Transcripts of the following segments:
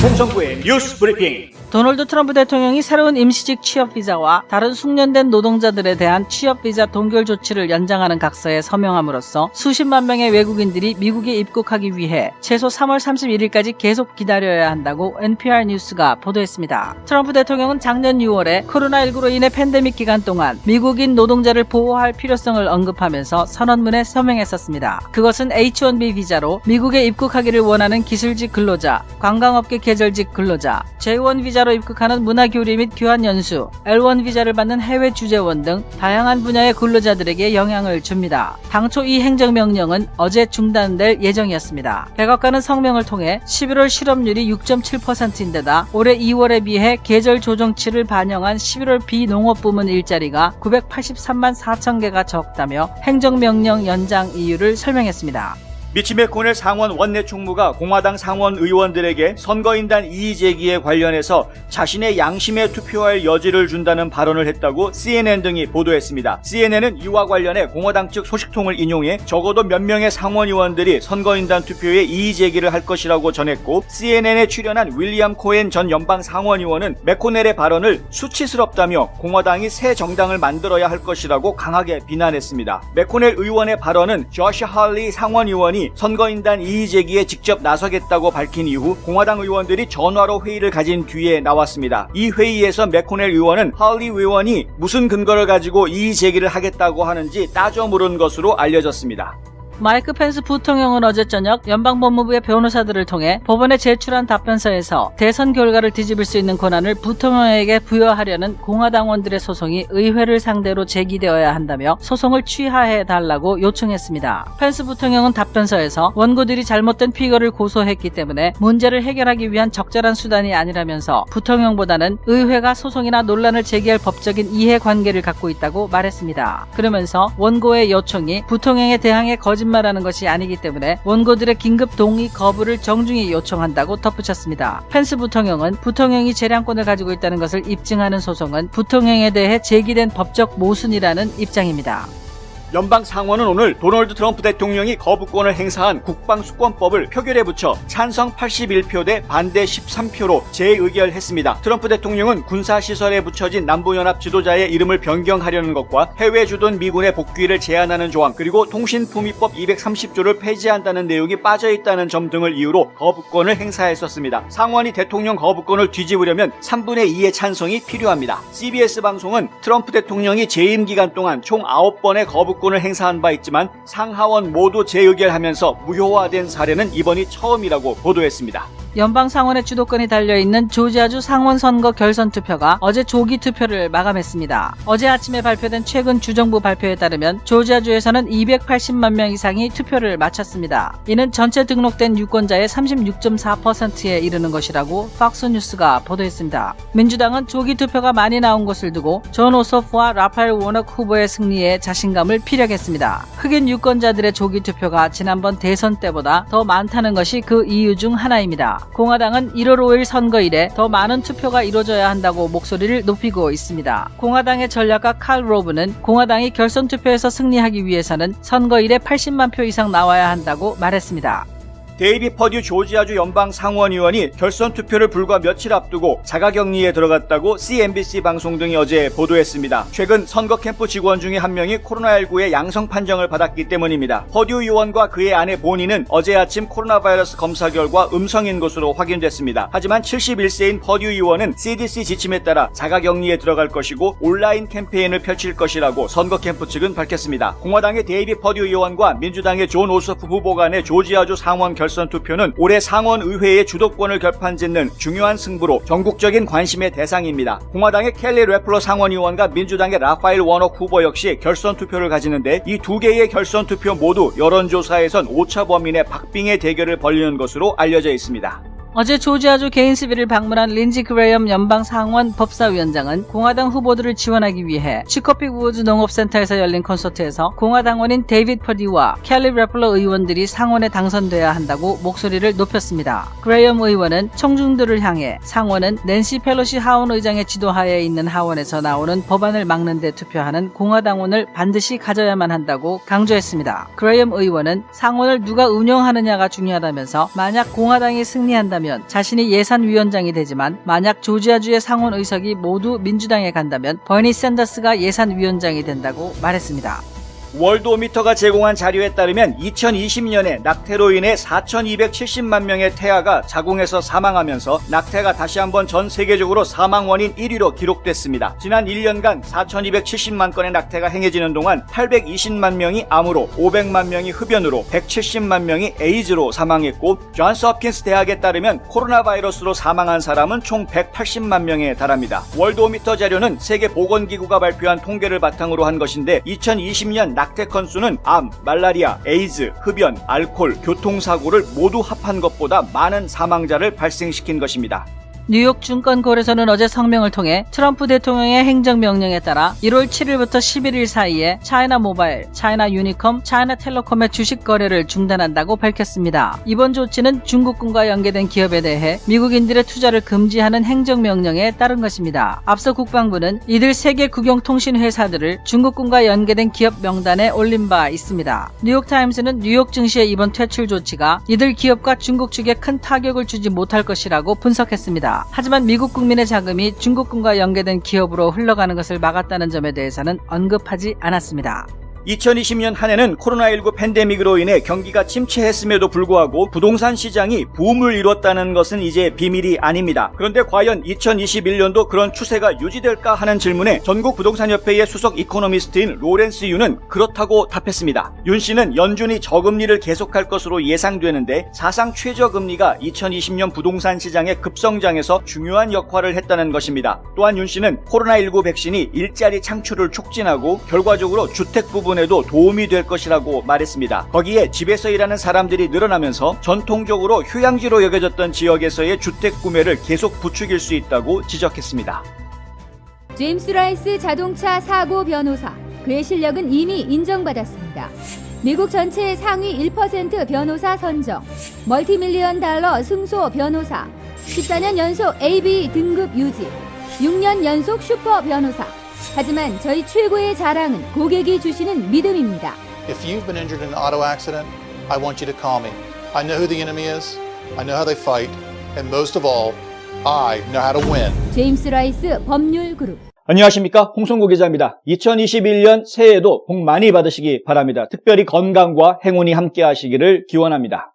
송성구의 뉴스 브리핑. 도널드 트럼프 대통령이 새로운 임시직 취업 비자와 다른 숙련된 노동자들에 대한 취업 비자 동결 조치를 연장하는 각서에 서명함으로써 수십만 명의 외국인들이 미국에 입국하기 위해 최소 3월 31일까지 계속 기다려야 한다고 NPR 뉴스가 보도했습니다. 트럼프 대통령은 작년 6월에 코로나19로 인해 팬데믹 기간 동안 미국인 노동자를 보호할 필요성을 언급하면서 선언문에 서명했었습니다. 그것은 H-1B 비자로 미국에 입국하기를 원하는 기술직 근로자, 관광업계 계절직 근로자, J-1 비자로 입국하는 문화교류 및 교환연수, L-1 비자를 받는 해외 주재원 등 다양한 분야의 근로자들에게 영향을 줍니다. 당초 이 행정명령은 어제 중단될 예정이었습니다. 백악관은 성명을 통해 11월 실업률이 6.7%인데다 올해 2월에 비해 계절 조정치를 반영한 11월 비농업부문 일자리가 983만 4천 개가 적다며 행정명령 연장 이유를 설명했습니다. 미치 맥코넬 상원 원내 총무가 공화당 상원 의원들에게 선거인단 이의 제기에 관련해서 자신의 양심에 투표할 여지를 준다는 발언을 했다고 CNN 등이 보도했습니다. CNN은 이와 관련해 공화당 측 소식통을 인용해 적어도 몇 명의 상원 의원들이 선거인단 투표에 이의 제기를 할 것이라고 전했고, CNN에 출연한 윌리엄 코엔 전 연방 상원 의원은 맥코넬의 발언을 수치스럽다며 공화당이 새 정당을 만들어야 할 것이라고 강하게 비난했습니다. 맥코넬 의원의 발언은 조시 할리 상원 의원이 선거인단 이의 제기에 직접 나서겠다고 밝힌 이후 공화당 의원들이 전화로 회의를 가진 뒤에 나왔습니다. 이 회의에서 맥코넬 의원은 할리 의원이 무슨 근거를 가지고 이의 제기를 하겠다고 하는지 따져 물은 것으로 알려졌습니다. 마이크 펜스 부통령은 어제 저녁 연방법무부의 변호사들을 통해 법원에 제출한 답변서에서 대선 결과를 뒤집을 수 있는 권한을 부통령에게 부여하려는 공화당원들의 소송이 의회를 상대로 제기되어야 한다며 소송을 취하해달라고 요청했습니다. 펜스 부통령은 답변서에서 원고들이 잘못된 피고를 고소했기 때문에 문제를 해결하기 위한 적절한 수단이 아니라면서 부통령보다는 의회가 소송이나 논란을 제기할 법적인 이해관계를 갖고 있다고 말했습니다. 그러면서 원고의 요청이 부통령에 대항해 거짓말하는 것이 아니기 때문에 원고들의 긴급 동의 거부를 정중히 요청한다고 덧붙였습니다. 펜스 부통령은 부통령이 재량권을 가지고 있다는 것을 입증하는 소송은 부통령에 대해 제기된 법적 모순이라는 입장입니다. 연방 상원은 오늘 도널드 트럼프 대통령이 거부권을 행사한 국방수권법을 표결에 붙여 찬성 81표 대 반대 13표로 재의결했습니다. 트럼프 대통령은 군사시설에 붙여진 남부연합 지도자의 이름을 변경하려는 것과 해외 주둔 미군의 복귀를 제한하는 조항, 그리고 통신품위법 230조를 폐지한다는 내용이 빠져있다는 점 등을 이유로 거부권을 행사했었습니다. 상원이 대통령 거부권을 뒤집으려면 3분의 2의 찬성이 필요합니다. CBS 방송은 트럼프 대통령이 재임 기간 동안 총 9번의 거부권을 행사한 바 있지만 상하원 모두 재의결하면서 무효화된 사례는 이번이 처음이라고 보도했습니다. 연방 상원의 주도권이 달려있는 조지아주 상원 선거 결선 투표가 어제 조기 투표를 마감했습니다. 어제 아침에 발표된 최근 주정부 발표에 따르면 조지아주에서는 280만 명 이상이 투표를 마쳤습니다. 이는 전체 등록된 유권자의 36.4%에 이르는 것이라고 팍스뉴스가 보도했습니다. 민주당은 조기 투표가 많이 나온 것을 두고 존 오소프와 라파엘 워낙 후보의 승리에 자신감을 피력했습니다. 흑인 유권자들의 조기 투표가 지난번 대선 때보다 더 많다는 것이 그 이유 중 하나입니다. 공화당은 1월 5일 선거일에 더 많은 투표가 이루어져야 한다고 목소리를 높이고 있습니다. 공화당의 전략가 칼 로브는 공화당이 결선 투표에서 승리하기 위해서는 선거일에 80만 표 이상 나와야 한다고 말했습니다. 데이비 퍼듀 조지아주 연방 상원 의원이 결선 투표를 불과 며칠 앞두고 자가격리에 들어갔다고 CNBC 방송 등이 어제 보도했습니다. 최근 선거 캠프 직원 중에 한 명이 코로나19의 양성 판정을 받았기 때문입니다. 퍼듀 의원과 그의 아내 보니는 어제 아침 코로나 바이러스 검사 결과 음성인 것으로 확인됐습니다. 하지만 71세인 퍼듀 의원은 CDC 지침에 따라 자가격리에 들어갈 것이고 온라인 캠페인을 펼칠 것이라고 선거 캠프 측은 밝혔습니다. 공화당의 데이비 퍼듀 의원과 민주당의 존 오소프 후보 간의 조지아주 상원 결선 투표는 올해 상원 의회의 주도권을 결판짓는 중요한 승부로 전국적인 관심의 대상입니다. 공화당의 켈리 레플러 상원의원과 민주당의 라파엘 워낙 후보 역시 결선 투표를 가지는데 이 두 개의 결선 투표 모두 여론조사에선 오차 범위 내 박빙의 대결을 벌이는 것으로 알려져 있습니다. 어제 조지아주 게인스빌을 방문한 린지 그레이엄 연방 상원 법사위원장은 공화당 후보들을 지원하기 위해 치커픽 우즈 농업센터에서 열린 콘서트에서 공화당원인 데이빗 퍼디와 켈리 레플러 의원들이 상원에 당선돼야 한다고 목소리를 높였습니다. 그레이엄 의원은 청중들을 향해 상원은 낸시 펠로시 하원 의장의 지도하에 있는 하원에서 나오는 법안을 막는 데 투표하는 공화당원을 반드시 가져야만 한다고 강조했습니다. 그레이엄 의원은 상원을 누가 운영하느냐가 중요하다면서 만약 공화당이 승리한다면 가면 자신이 예산위원장이 되지만 만약 조지아주의 상원 의석이 모두 민주당에 간다면 버니 샌더스가 예산위원장이 된다고 말했습니다. 월드오미터가 제공한 자료에 따르면 2020년에 낙태로 인해 4,270만 명의 태아가 자궁에서 사망하면서 낙태가 다시 한번 전 세계적으로 사망 원인 1위로 기록됐습니다. 지난 1년간 4,270만 건의 낙태가 행해지는 동안 820만 명이 암으로, 500만 명이 흡연으로, 170만 명이 에이즈로 사망했고, 존스 홉킨스 대학에 따르면 코로나 바이러스로 사망한 사람은 총 180만 명에 달합니다. 월드오미터 자료는 세계보건기구가 발표한 통계를 바탕으로 한 것인데 2020년 낙태 건수는 암, 말라리아, 에이즈, 흡연, 알코올, 교통사고를 모두 합한 것보다 많은 사망자를 발생시킨 것입니다. 뉴욕 증권거래소는 어제 성명을 통해 트럼프 대통령의 행정명령에 따라 1월 7일부터 11일 사이에 차이나 모바일, 차이나 유니컴, 차이나 텔레콤의 주식 거래를 중단한다고 밝혔습니다. 이번 조치는 중국군과 연계된 기업에 대해 미국인들의 투자를 금지하는 행정명령에 따른 것입니다. 앞서 국방부는 이들 세계 국영통신 회사들을 중국군과 연계된 기업 명단에 올린 바 있습니다. 뉴욕타임스는 뉴욕 증시의 이번 퇴출 조치가 이들 기업과 중국 측에 큰 타격을 주지 못할 것이라고 분석했습니다. 하지만 미국 국민의 자금이 중국군과 연계된 기업으로 흘러가는 것을 막았다는 점에 대해서는 언급하지 않았습니다. 2020년 한 해는 코로나19 팬데믹으로 인해 경기가 침체했음에도 불구하고 부동산 시장이 붐을 이뤘다는 것은 이제 비밀이 아닙니다. 그런데 과연 2021년도 그런 추세가 유지될까 하는 질문에 전국부동산협회의 수석 이코노미스트인 로렌스 윤은 그렇다고 답했습니다. 윤 씨는 연준이 저금리를 계속할 것으로 예상되는데 사상 최저금리가 2020년 부동산 시장의 급성장에서 중요한 역할을 했다는 것입니다. 또한 윤 씨는 코로나19 백신이 일자리 창출을 촉진하고 결과적으로 주택 부분 에도 도움이 될 것이라고 말했습니다. 거기에 집에서 일하는 사람들이 늘어나면서 전통적으로 휴양지로 여겨졌던 지역에서의 주택 구매를 계속 부추길 수 있다고 지적했습니다. 제임스 라이스 자동차 사고 변호사, 그의 실력은 이미 인정받았습니다. 미국 전체의 상위 1% 변호사 선정, 멀티밀리언 달러 승소 변호사, 14년 연속 AB 등급 유지, 6년 연속 슈퍼 변호사. 하지만 저희 최고의 자랑은 고객이 주시는 믿음입니다. If you've been injured in an auto accident, I want you to call me. I know who the enemy is, I know how they fight, and most of all, I know how to win. 제임스 라이스 법률 그룹. 안녕하십니까, 홍성구 기자입니다. 2021년 새해에도 복 많이 받으시기 바랍니다. 특별히 건강과 행운이 함께 하시기를 기원합니다.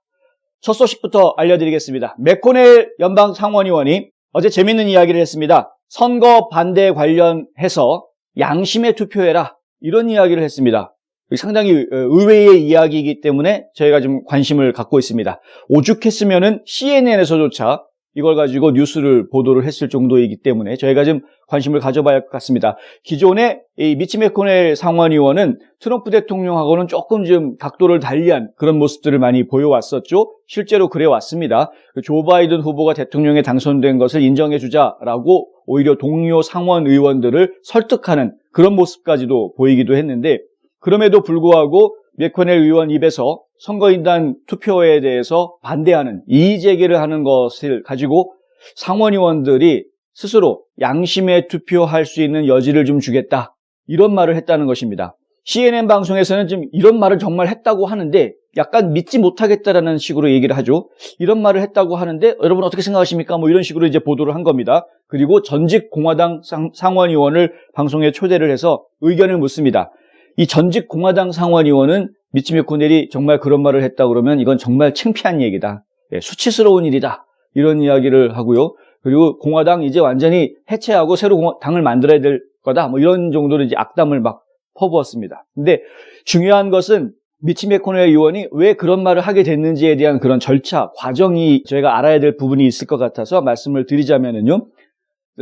첫 소식부터 알려드리겠습니다. 맥코넬 연방 상원의원이 어제 재밌는 이야기를 했습니다. 선거 반대 관련해서 양심의 투표해라, 이런 이야기를 했습니다. 상당히 의외의 이야기이기 때문에 저희가 좀 관심을 갖고 있습니다. 오죽했으면은 CNN에서조차 이걸 가지고 뉴스를 보도를 했을 정도이기 때문에 저희가 좀 관심을 가져봐야 할 것 같습니다. 기존에 이 미치 맥코넬 상원의원은 트럼프 대통령하고는 조금 좀 각도를 달리한 그런 모습들을 많이 보여왔었죠. 실제로 그래왔습니다. 조 바이든 후보가 대통령에 당선된 것을 인정해주자라고 오히려 동료 상원 의원들을 설득하는 그런 모습까지도 보이기도 했는데, 그럼에도 불구하고 맥코넬 의원 입에서 선거인단 투표에 대해서 반대하는 이의제기를 하는 것을 가지고 상원의원들이 스스로 양심의 투표할 수 있는 여지를 좀 주겠다, 이런 말을 했다는 것입니다. CNN 방송에서는 지금 이런 말을 정말 했다고 하는데 약간 믿지 못하겠다라는 식으로 얘기를 하죠. 이런 말을 했다고 하는데 여러분 어떻게 생각하십니까? 뭐 이런 식으로 이제 보도를 한 겁니다. 그리고 전직 공화당 상원의원을 방송에 초대를 해서 의견을 묻습니다. 이 전직 공화당 상원의원은 미치 맥코넬이 정말 그런 말을 했다 그러면 이건 정말 창피한 얘기다, 수치스러운 일이다, 이런 이야기를 하고요. 그리고 공화당 이제 완전히 해체하고 새로 당을 만들어야 될 거다, 뭐 이런 정도로 이제 악담을 막 퍼부었습니다. 근데 중요한 것은 미치 맥코넬 의원이 왜 그런 말을 하게 됐는지에 대한 그런 절차, 과정이 저희가 알아야 될 부분이 있을 것 같아서 말씀을 드리자면은요.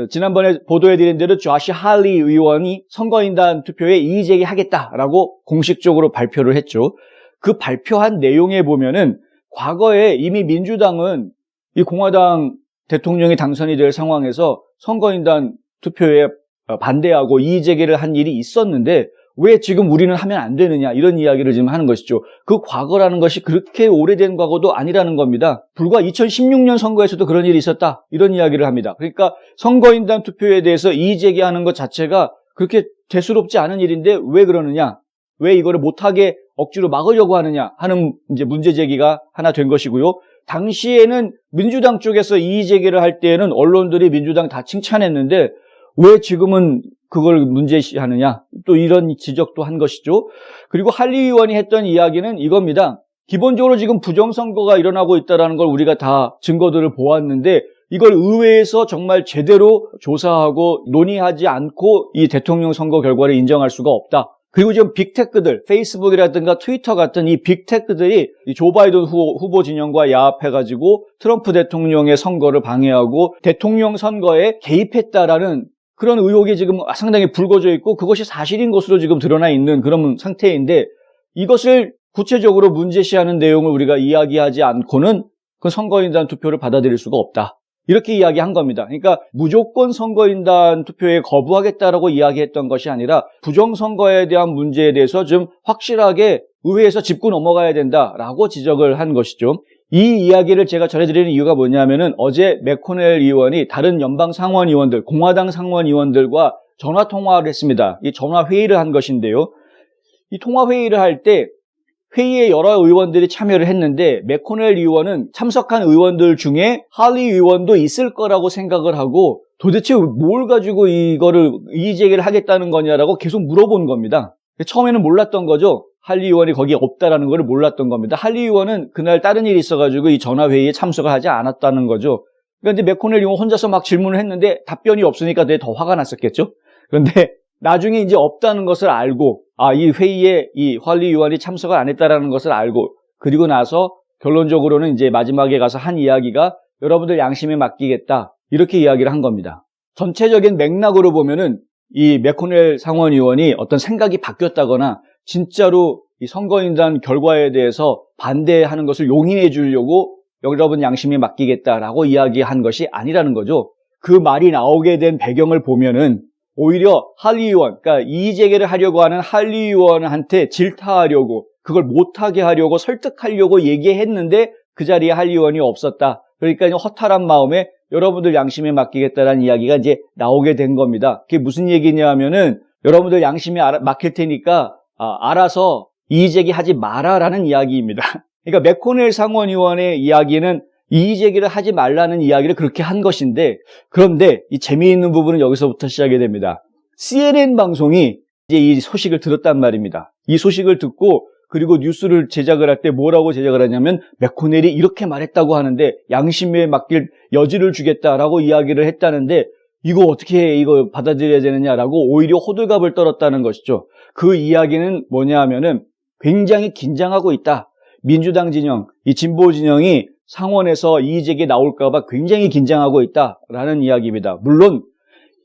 지난번에 보도해드린 대로 조시 할리 의원이 선거인단 투표에 이의제기하겠다라고 공식적으로 발표를 했죠. 그 발표한 내용에 보면은 과거에 이미 민주당은 이 공화당 대통령이 당선이 될 상황에서 선거인단 투표에 반대하고 이의제기를 한 일이 있었는데 왜 지금 우리는 하면 안 되느냐, 이런 이야기를 지금 하는 것이죠. 그 과거라는 것이 그렇게 오래된 과거도 아니라는 겁니다. 불과 2016년 선거에서도 그런 일이 있었다, 이런 이야기를 합니다. 그러니까 선거인단 투표에 대해서 이의제기하는 것 자체가 그렇게 대수롭지 않은 일인데 왜 그러느냐, 왜 이거를 못하게 억지로 막으려고 하느냐 하는 이제 문제 제기가 하나 된 것이고요. 당시에는 민주당 쪽에서 이의 제기를 할 때에는 언론들이 민주당 다 칭찬했는데 왜 지금은 그걸 문제시하느냐, 또 이런 지적도 한 것이죠. 그리고 할리 의원이 했던 이야기는 이겁니다. 기본적으로 지금 부정선거가 일어나고 있다는 걸 우리가 다 증거들을 보았는데 이걸 의회에서 정말 제대로 조사하고 논의하지 않고 이 대통령 선거 결과를 인정할 수가 없다. 그리고 지금 빅테크들, 페이스북이라든가 트위터 같은 이 빅테크들이 이 조 바이든 후보 진영과 야합해가지고 트럼프 대통령의 선거를 방해하고 대통령 선거에 개입했다라는 그런 의혹이 지금 상당히 불거져 있고 그것이 사실인 것으로 지금 드러나 있는 그런 상태인데 이것을 구체적으로 문제시하는 내용을 우리가 이야기하지 않고는 그 선거인단 투표를 받아들일 수가 없다. 이렇게 이야기한 겁니다. 그러니까 무조건 선거인단 투표에 거부하겠다라고 이야기했던 것이 아니라 부정선거에 대한 문제에 대해서 좀 확실하게 의회에서 짚고 넘어가야 된다라고 지적을 한 것이죠. 이 이야기를 제가 전해드리는 이유가 뭐냐면은 어제 맥코넬 의원이 다른 연방 상원의원들, 공화당 상원의원들과 전화통화를 했습니다. 이 전화회의를 한 것인데요. 이 통화회의를 할 때 회의에 여러 의원들이 참여를 했는데 맥코넬 의원은 참석한 의원들 중에 할리 의원도 있을 거라고 생각을 하고 도대체 뭘 가지고 이거를 이의제기를 하겠다는 거냐라고 계속 물어본 겁니다. 처음에는 몰랐던 거죠. 할리 의원이 거기에 없다라는 걸 몰랐던 겁니다. 할리 의원은 그날 다른 일이 있어가지고 이 전화회의에 참석을 하지 않았다는 거죠. 그런데 맥코넬 의원 혼자서 막 질문을 했는데 답변이 없으니까 되게 더 화가 났었겠죠. 그런데 나중에 이제 없다는 것을 알고 이 회의에 이 할리 의원이 참석을 안 했다라는 것을 알고 그리고 나서 결론적으로는 이제 마지막에 가서 한 이야기가 여러분들 양심에 맡기겠다 이렇게 이야기를 한 겁니다. 전체적인 맥락으로 보면은 이 맥코넬 상원의원이 어떤 생각이 바뀌었다거나 진짜로 이 선거인단 결과에 대해서 반대하는 것을 용인해 주려고 여러분 양심에 맡기겠다라고 이야기한 것이 아니라는 거죠. 그 말이 나오게 된 배경을 보면은 오히려 할리 의원, 그러니까 이의제기를 하려고 하는 할리 의원한테 질타하려고 그걸 못하게 하려고 설득하려고 얘기했는데 그 자리에 할리 의원이 없었다. 그러니까 허탈한 마음에 여러분들 양심에 맡기겠다라는 이야기가 이제 나오게 된 겁니다. 그게 무슨 얘기냐 하면은 여러분들 양심에 맡길 테니까 알아서 이의제기하지 마라라는 이야기입니다. 그러니까 맥코넬 상원의원의 이야기는 이의제기를 하지 말라는 이야기를 그렇게 한 것인데 그런데 이 재미있는 부분은 여기서부터 시작이 됩니다. CNN 방송이 이제 이 소식을 들었단 말입니다. 이 소식을 듣고 그리고 뉴스를 제작을 할 때 뭐라고 제작을 하냐면 맥코넬이 이렇게 말했다고 하는데 양심에 맡길 여지를 주겠다라고 이야기를 했다는데 이거 어떻게 이거 받아들여야 되느냐라고 오히려 호들갑을 떨었다는 것이죠. 그 이야기는 뭐냐 하면은 굉장히 긴장하고 있다. 민주당 진영, 이 진보 진영이 상원에서 이의제기 나올까봐 굉장히 긴장하고 있다라는 이야기입니다. 물론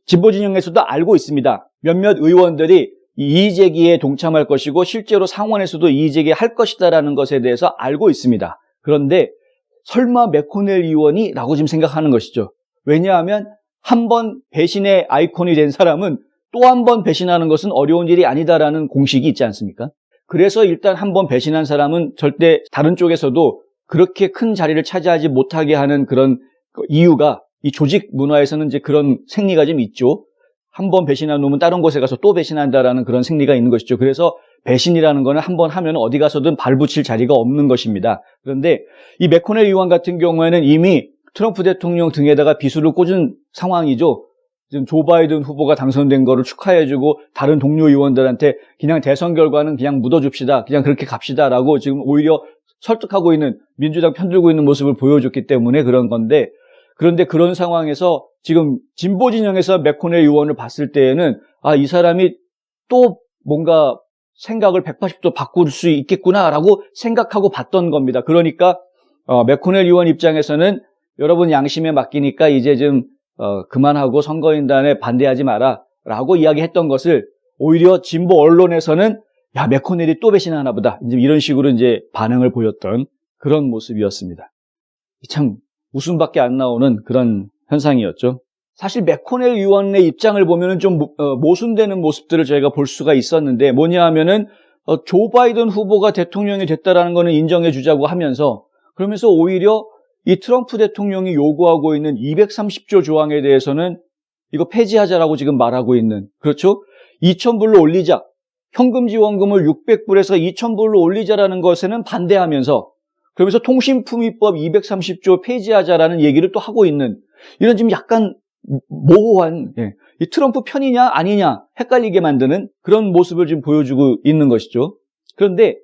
진보 진영에서도 알고 있습니다. 몇몇 의원들이 이의제기에 동참할 것이고 실제로 상원에서도 이의제기 할 것이다라는 것에 대해서 알고 있습니다. 그런데 설마 맥코넬 의원이? 라고 지금 생각하는 것이죠. 왜냐하면 한 번 배신의 아이콘이 된 사람은 또 한 번 배신하는 것은 어려운 일이 아니다라는 공식이 있지 않습니까? 그래서 일단 한 번 배신한 사람은 절대 다른 쪽에서도 그렇게 큰 자리를 차지하지 못하게 하는 그런 이유가 이 조직 문화에서는 이제 그런 생리가 좀 있죠. 한 번 배신한 놈은 다른 곳에 가서 또 배신한다라는 그런 생리가 있는 것이죠. 그래서 배신이라는 거는 한 번 하면 어디 가서든 발붙일 자리가 없는 것입니다. 그런데 이 맥코넬 의원 같은 경우에는 이미 트럼프 대통령 등에다가 비수를 꽂은 상황이죠. 지금 조 바이든 후보가 당선된 거를 축하해주고 다른 동료 의원들한테 그냥 대선 결과는 그냥 묻어줍시다. 그냥 그렇게 갑시다라고 지금 오히려 설득하고 있는 민주당 편들고 있는 모습을 보여줬기 때문에 그런 건데 그런데 그런 상황에서 지금 진보 진영에서 맥코넬 의원을 봤을 때에는 이 사람이 또 뭔가 생각을 180도 바꿀 수 있겠구나라고 생각하고 봤던 겁니다. 그러니까 맥코넬 의원 입장에서는 여러분 양심에 맡기니까 이제 좀 그만하고 선거인단에 반대하지 마라 라고 이야기했던 것을 오히려 진보 언론에서는 야 맥코넬이 또 배신하나 보다 이런 식으로 이제 반응을 보였던 그런 모습이었습니다. 참 웃음밖에 안 나오는 그런 현상이었죠. 사실 맥코넬 의원의 입장을 보면은 좀 모순되는 모습들을 저희가 볼 수가 있었는데 뭐냐 하면은 조 바이든 후보가 대통령이 됐다라는 거는 인정해 주자고 하면서 그러면서 오히려 이 트럼프 대통령이 요구하고 있는 230조 조항에 대해서는 이거 폐지하자라고 지금 말하고 있는 그렇죠? 2,000불로 올리자. 현금 지원금을 600불에서 2,000불로 올리자라는 것에는 반대하면서 그러면서 통신품위법 230조 폐지하자라는 얘기를 또 하고 있는 이런 지금 약간 모호한 이 트럼프 편이냐 아니냐 헷갈리게 만드는 그런 모습을 지금 보여주고 있는 것이죠. 그런데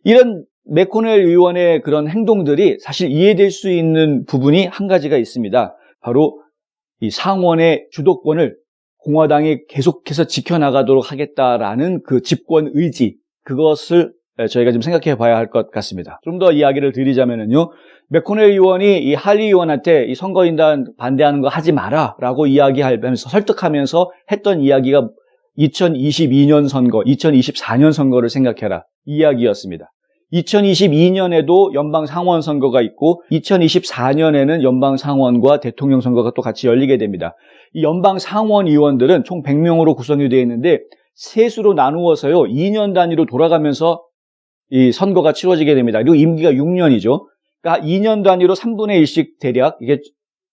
이런 맥코넬 의원의 그런 행동들이 사실 이해될 수 있는 부분이 한 가지가 있습니다. 바로 이 상원의 주도권을 공화당이 계속해서 지켜나가도록 하겠다라는 그 집권 의지, 그것을 저희가 좀 생각해 봐야 할 것 같습니다. 좀 더 이야기를 드리자면요. 맥코넬 의원이 이 할리 의원한테 이 선거인단 반대하는 거 하지 마라 라고 이야기하면서 설득하면서 했던 이야기가 2022년 선거, 2024년 선거를 생각해라 이 이야기였습니다. 2022년에도 연방 상원 선거가 있고 2024년에는 연방 상원과 대통령 선거가 또 같이 열리게 됩니다. 이 연방 상원 의원들은 총 100명으로 구성이 되어 있는데 셋으로 나누어서요 2년 단위로 돌아가면서 이 선거가 치러지게 됩니다. 그리고 임기가 6년이죠. 그러니까 2년 단위로 3분의 1씩 대략 이게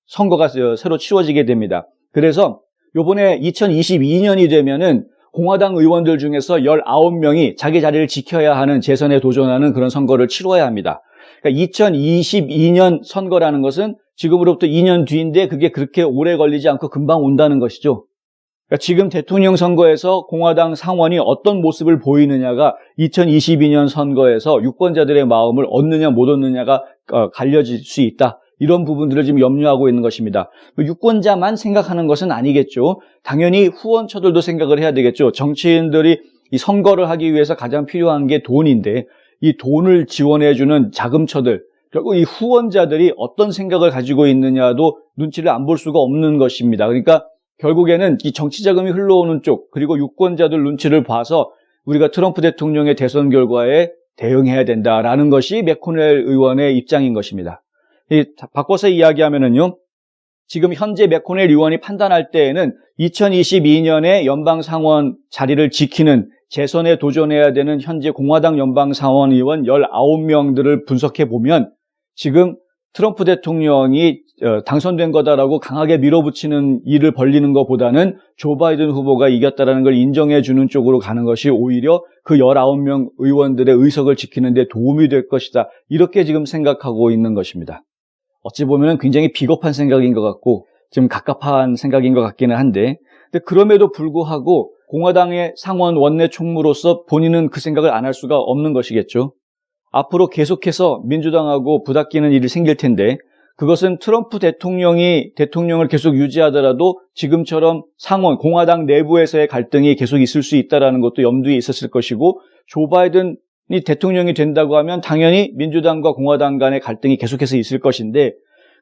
선거가 새로 치러지게 됩니다. 그래서 요번에 2022년이 되면은 공화당 의원들 중에서 19명이 자기 자리를 지켜야 하는 재선에 도전하는 그런 선거를 치러야 합니다. 그러니까 2022년 선거라는 것은 지금으로부터 2년 뒤인데 그게 그렇게 오래 걸리지 않고 금방 온다는 것이죠. 그러니까 지금 대통령 선거에서 공화당 상원이 어떤 모습을 보이느냐가 2022년 선거에서 유권자들의 마음을 얻느냐 못 얻느냐가 갈려질 수 있다. 이런 부분들을 지금 염려하고 있는 것입니다. 유권자만 생각하는 것은 아니겠죠. 당연히 후원처들도 생각을 해야 되겠죠. 정치인들이 이 선거를 하기 위해서 가장 필요한 게 돈인데 이 돈을 지원해주는 자금처들, 결국 이 후원자들이 어떤 생각을 가지고 있느냐도 눈치를 안 볼 수가 없는 것입니다. 그러니까 결국에는 이 정치 자금이 흘러오는 쪽, 그리고 유권자들 눈치를 봐서 우리가 트럼프 대통령의 대선 결과에 대응해야 된다라는 것이 맥코넬 의원의 입장인 것입니다. 바꿔서 이야기하면은요, 지금 현재 맥코넬 의원이 판단할 때에는 2022년에 연방 상원 자리를 지키는 재선에 도전해야 되는 현재 공화당 연방 상원 의원 19명들을 분석해 보면 지금 트럼프 대통령이 당선된 거다라고 강하게 밀어붙이는 일을 벌리는 것보다는 조 바이든 후보가 이겼다라는 걸 인정해 주는 쪽으로 가는 것이 오히려 그 19명 의원들의 의석을 지키는 데 도움이 될 것이다. 이렇게 지금 생각하고 있는 것입니다. 어찌 보면 굉장히 비겁한 생각인 것 같고 좀 갑갑한 생각인 것 같기는 한데, 근데 그럼에도 불구하고 공화당의 상원 원내 총무로서 본인은 그 생각을 안 할 수가 없는 것이겠죠. 앞으로 계속해서 민주당하고 부닥기는 일이 생길 텐데 그것은 트럼프 대통령이 대통령을 계속 유지하더라도 지금처럼 상원, 공화당 내부에서의 갈등이 계속 있을 수 있다는 것도 염두에 있었을 것이고, 조 바이든이 대통령이 된다고 하면 당연히 민주당과 공화당 간의 갈등이 계속해서 있을 것인데,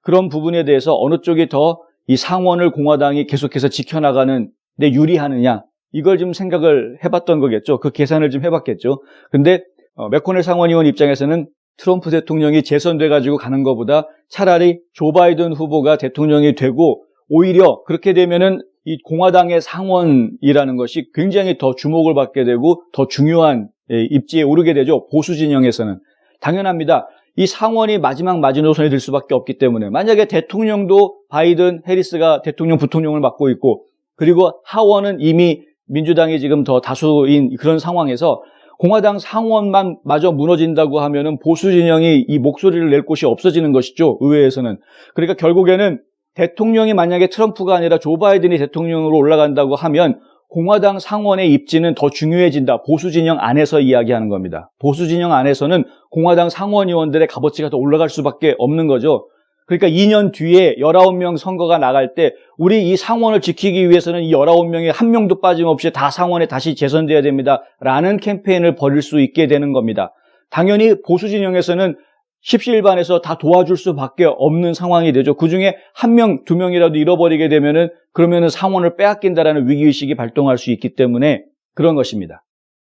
그런 부분에 대해서 어느 쪽이 더 이 상원을 공화당이 계속해서 지켜나가는 데 유리하느냐, 이걸 좀 생각을 해봤던 거겠죠. 그 계산을 좀 해봤겠죠. 근데 맥코넬 상원의원 입장에서는 트럼프 대통령이 재선돼가지고 가는 것보다 차라리 조 바이든 후보가 대통령이 되고, 오히려 그렇게 되면은 이 공화당의 상원이라는 것이 굉장히 더 주목을 받게 되고 더 중요한 입지에 오르게 되죠. 보수 진영에서는. 당연합니다. 이 상원이 마지막 마지노선이 될 수밖에 없기 때문에 만약에 대통령도 바이든, 해리스가 대통령, 부통령을 맡고 있고, 그리고 하원은 이미 민주당이 지금 더 다수인 그런 상황에서 공화당 상원만 마저 무너진다고 하면은 보수 진영이 이 목소리를 낼 곳이 없어지는 것이죠. 의회에서는. 그러니까 결국에는 대통령이 만약에 트럼프가 아니라 조 바이든이 대통령으로 올라간다고 하면 공화당 상원의 입지는 더 중요해진다. 보수 진영 안에서 이야기하는 겁니다. 보수 진영 안에서는 공화당 상원 의원들의 값어치가 더 올라갈 수밖에 없는 거죠. 그러니까 2년 뒤에 19명 선거가 나갈 때 우리 이 상원을 지키기 위해서는 이 19명이 한 명도 빠짐없이 다 상원에 다시 재선돼야 됩니다. 라는 캠페인을 벌일 수 있게 되는 겁니다. 당연히 보수 진영에서는 십시일반에서 다 도와줄 수밖에 없는 상황이 되죠. 그중에 한 명, 두 명이라도 잃어버리게 되면은 그러면은 상원을 빼앗긴다라는 위기의식이 발동할 수 있기 때문에 그런 것입니다.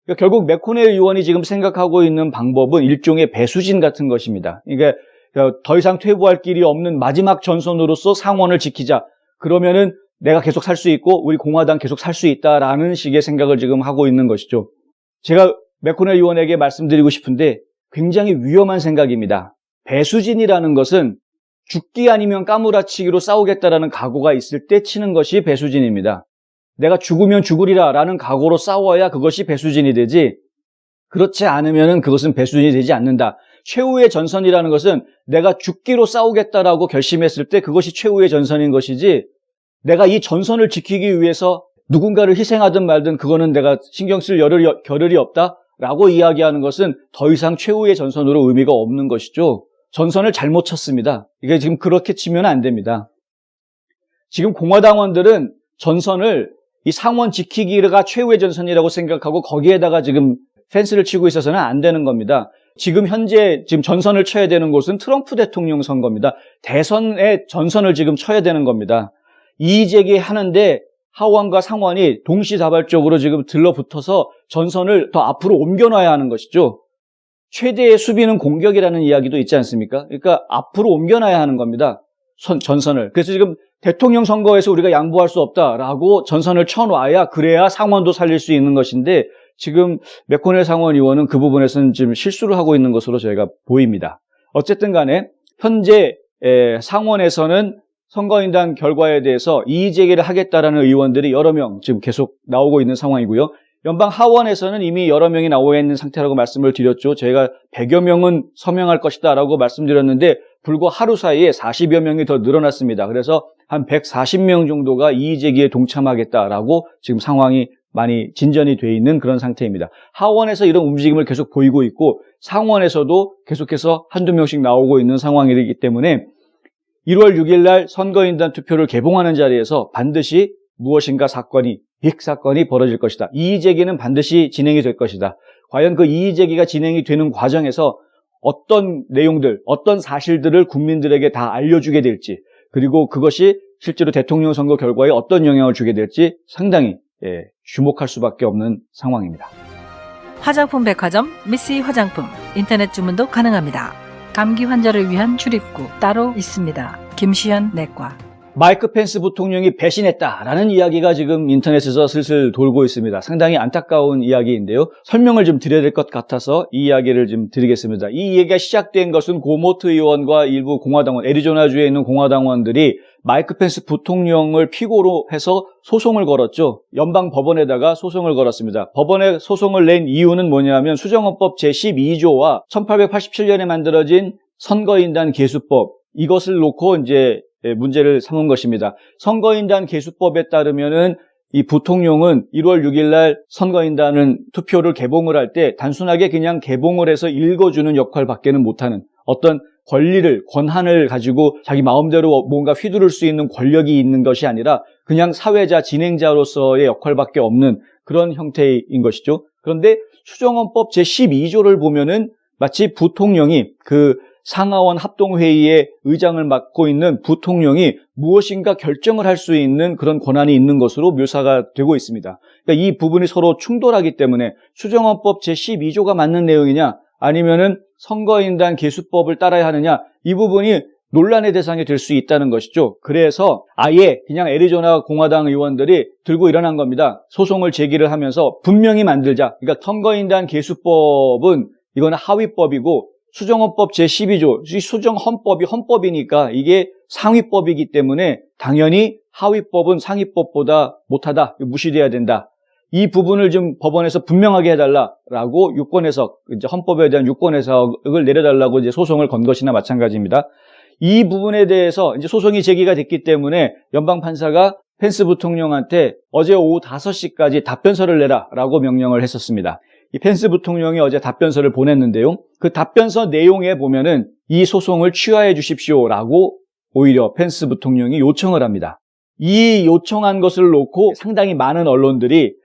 그러니까 결국 맥코넬 의원이 지금 생각하고 있는 방법은 일종의 배수진 같은 것입니다. 그러니까 더 이상 퇴보할 길이 없는 마지막 전선으로서 상원을 지키자. 그러면은 내가 계속 살 수 있고 우리 공화당 계속 살 수 있다라는 식의 생각을 지금 하고 있는 것이죠. 제가 맥코넬 의원에게 말씀드리고 싶은데 굉장히 위험한 생각입니다. 배수진이라는 것은 죽기 아니면 까무라치기로 싸우겠다라는 각오가 있을 때 치는 것이 배수진입니다. 내가 죽으면 죽으리라라는 각오로 싸워야 그것이 배수진이 되지, 그렇지 않으면 그것은 배수진이 되지 않는다. 최후의 전선이라는 것은 내가 죽기로 싸우겠다라고 결심했을 때 그것이 최후의 전선인 것이지, 내가 이 전선을 지키기 위해서 누군가를 희생하든 말든 그거는 내가 신경 쓸 겨를이 없다라고 이야기하는 것은 더 이상 최후의 전선으로 의미가 없는 것이죠. 전선을 잘못 쳤습니다. 이게 지금 그렇게 치면 안 됩니다. 지금 공화당원들은 전선을 이 상원 지키기가 최후의 전선이라고 생각하고 거기에다가 지금 펜스를 치고 있어서는 안 되는 겁니다. 지금 현재 지금 전선을 쳐야 되는 곳은 트럼프 대통령 선거입니다. 대선의 전선을 지금 쳐야 되는 겁니다. 이의제기 하는데 하원과 상원이 동시다발적으로 지금 들러붙어서 전선을 더 앞으로 옮겨놔야 하는 것이죠. 최대의 수비는 공격이라는 이야기도 있지 않습니까? 그러니까 앞으로 옮겨놔야 하는 겁니다. 전선을. 그래서 지금 대통령 선거에서 우리가 양보할 수 없다라고 전선을 쳐놔야 그래야 상원도 살릴 수 있는 것인데, 지금 맥코넬 상원 의원은 그 부분에서는 지금 실수를 하고 있는 것으로 저희가 보입니다. 어쨌든 간에 현재 상원에서는 선거인단 결과에 대해서 이의제기를 하겠다라는 의원들이 여러 명 지금 계속 나오고 있는 상황이고요. 연방 하원에서는 이미 여러 명이 나와 있는 상태라고 말씀을 드렸죠. 저희가 100여 명은 서명할 것이다 라고 말씀드렸는데 불과 하루 사이에 40여 명이 더 늘어났습니다. 그래서 한 140명 정도가 이의제기에 동참하겠다라고 지금 상황이 많이 진전이 돼 있는 그런 상태입니다. 하원에서 이런 움직임을 계속 보이고 있고 상원에서도 계속해서 한두 명씩 나오고 있는 상황이기 때문에 1월 6일 날 선거인단 투표를 개봉하는 자리에서 반드시 무엇인가 빅 사건이 벌어질 것이다. 이의제기는 반드시 진행이 될 것이다. 과연 그 이의제기가 진행이 되는 과정에서 어떤 내용들, 어떤 사실들을 국민들에게 다 알려주게 될지, 그리고 그것이 실제로 대통령 선거 결과에 어떤 영향을 주게 될지 상당히 주목할 수밖에 없는 상황입니다. 화장품 백화점 미쓰이 화장품 인터넷 주문도 가능합니다. 감기 환자를 위한 출입구 따로 있습니다. 김시현 내과. 마이크 펜스 부통령이 배신했다라는 이야기가 지금 인터넷에서 슬슬 돌고 있습니다. 상당히 안타까운 이야기인데요. 설명을 좀 드려야 될 것 같아서 이 이야기를 좀 드리겠습니다. 이 얘기가 시작된 것은 고모트 의원과 일부 공화당원, 애리조나주에 있는 공화당원들이 마이크 펜스 부통령을 피고로 해서 소송을 걸었죠. 연방 법원에다가 소송을 걸었습니다. 법원에 소송을 낸 이유는 뭐냐면 수정헌법 제12조와 1887년에 만들어진 선거인단 개수법, 이것을 놓고 이제 문제를 삼은 것입니다. 선거인단 개수법에 따르면은 이 부통령은 1월 6일 날 선거인단은 투표를 개봉을 할 때 단순하게 그냥 개봉을 해서 읽어주는 역할밖에는 못하는, 어떤 권한을 가지고 자기 마음대로 뭔가 휘두를 수 있는 권력이 있는 것이 아니라 그냥 사회자, 진행자로서의 역할밖에 없는 그런 형태인 것이죠. 그런데 수정헌법 제12조를 보면은 마치 부통령이 그 상하원 합동회의의 의장을 맡고 있는 부통령이 무엇인가 결정을 할 수 있는 그런 권한이 있는 것으로 묘사가 되고 있습니다. 그러니까 이 부분이 서로 충돌하기 때문에 수정헌법 제12조가 맞는 내용이냐 아니면은 선거인단 개수법을 따라야 하느냐, 이 부분이 논란의 대상이 될 수 있다는 것이죠. 그래서 아예 그냥 애리조나 공화당 의원들이 들고 일어난 겁니다. 소송을 제기를 하면서 분명히 만들자. 그러니까 선거인단 개수법은 이거는 하위법이고 수정헌법 제12조, 이 수정헌법이 헌법이니까 이게 상위법이기 때문에 당연히 하위법은 상위법보다 못하다, 무시돼야 된다. 이 부분을 좀 법원에서 분명하게 해달라라고 유권 해석, 이제 헌법에 대한 유권 해석을 내려달라고 이제 소송을 건 것이나 마찬가지입니다. 이 부분에 대해서 이제 소송이 제기가 됐기 때문에 연방 판사가 펜스 부통령한테 어제 오후 5시까지 답변서를 내라라고 명령을 했었습니다. 이 펜스 부통령이 어제 답변서를 보냈는데요. 그 답변서 내용에 보면은 이 소송을 취하해 주십시오라고 오히려 펜스 부통령이 요청을 합니다. 이 요청한 것을 놓고 상당히 많은 언론들이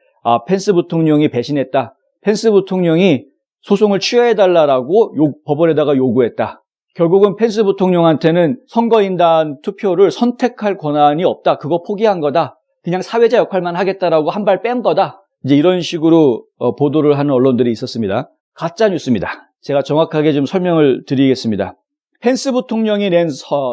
펜스 부통령이 배신했다, 펜스 부통령이 소송을 취하해달라고 법원에다가 요구했다, 결국은 펜스 부통령한테는 선거인단 투표를 선택할 권한이 없다, 그거 포기한 거다, 그냥 사회자 역할만 하겠다라고 한 발 뺀 거다, 이제 이런 식으로 보도를 하는 언론들이 있었습니다. 가짜 뉴스입니다. 제가 정확하게 좀 설명을 드리겠습니다. 펜스 부통령이 낸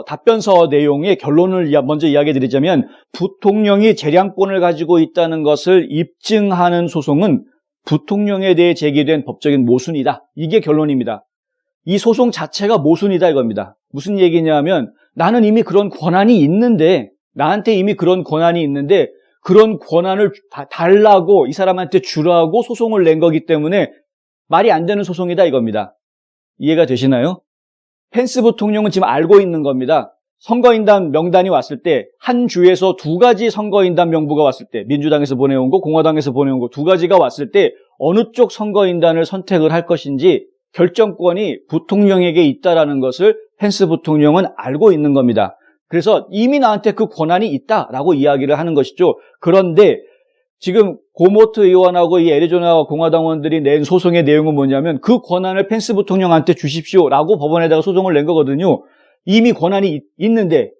답변서 내용의 결론을 먼저 이야기 드리자면, 부통령이 재량권을 가지고 있다는 것을 입증하는 소송은 부통령에 대해 제기된 법적인 모순이다. 이게 결론입니다. 이 소송 자체가 모순이다 이겁니다. 무슨 얘기냐면, 나는 이미 그런 권한이 있는데, 나한테 이미 그런 권한이 있는데 그런 권한을 달라고, 이 사람한테 주라고 소송을 낸 거기 때문에 말이 안 되는 소송이다 이겁니다. 이해가 되시나요? 펜스 부통령은 지금 알고 있는 겁니다. 선거인단 명단이 왔을 때 한 주에서 두 가지 선거인단 명부가 왔을 때 민주당에서 보내온 거, 공화당에서 보내온 거 두 가지가 왔을 때 어느 쪽 선거인단을 선택을 할 것인지 결정권이 부통령에게 있다라는 것을 펜스 부통령은 알고 있는 겁니다. 그래서 이미 나한테 그 권한이 있다라고 이야기를 하는 것이죠. 그런데 지금 고모트 의원하고 이 애리조나 공화당원들이 낸 소송의 내용은 뭐냐면 그 권한을 펜스 부통령한테 주십시오라고 법원에다가 소송을 낸 거거든요. 이미 권한이 있는데,